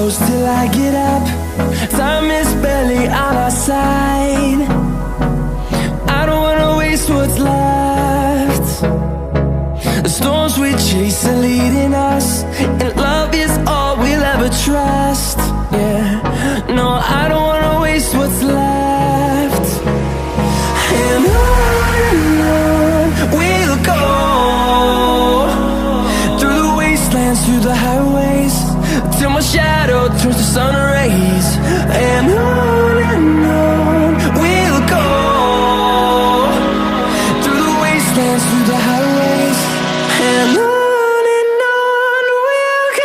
close till I get up. Time is barely on our side. I don't wanna waste what's left. The storms we chase are leading us, and love is all we'll ever trust. Yeah, no, I don't wanna waste what's left. And on we'll go, through the wastelands, through the highways, till my shadow turns to sun rays. And on we'll go, through the wastelands, through the highways, and on we'll go.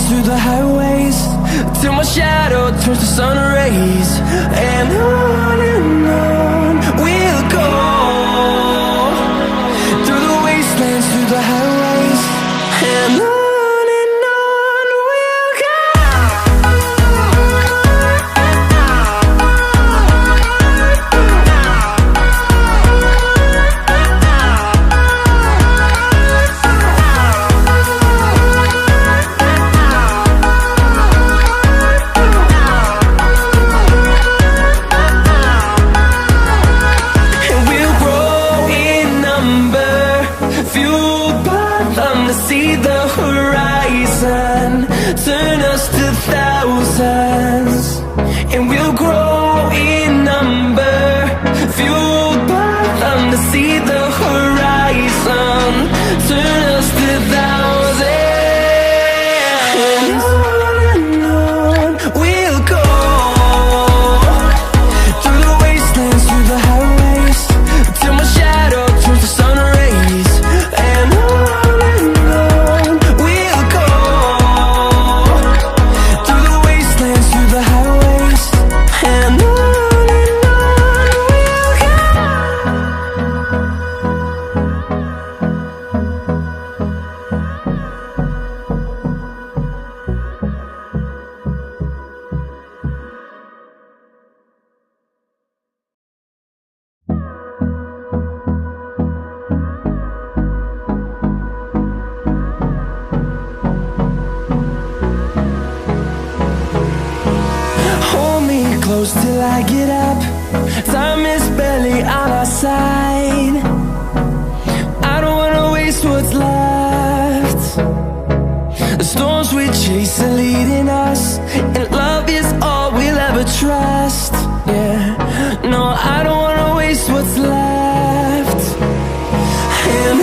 Through the highways, till my shadow turns to sun rays. And on we'll go, through the wastelands, through the highways, and on we'll go. See the horizon, turn us to thousands, and we'll grow in number, fueled by them to see the horizon, turn us to thousands. And on we'll go, through the wastelands, through the highways, till my shadow turns to sun rays. And close till I get up. Time is barely on our side. I don't wanna waste what's left. The storms we chase are leading us, and love is all we'll ever trust. Yeah, no, I don't wanna waste what's left. And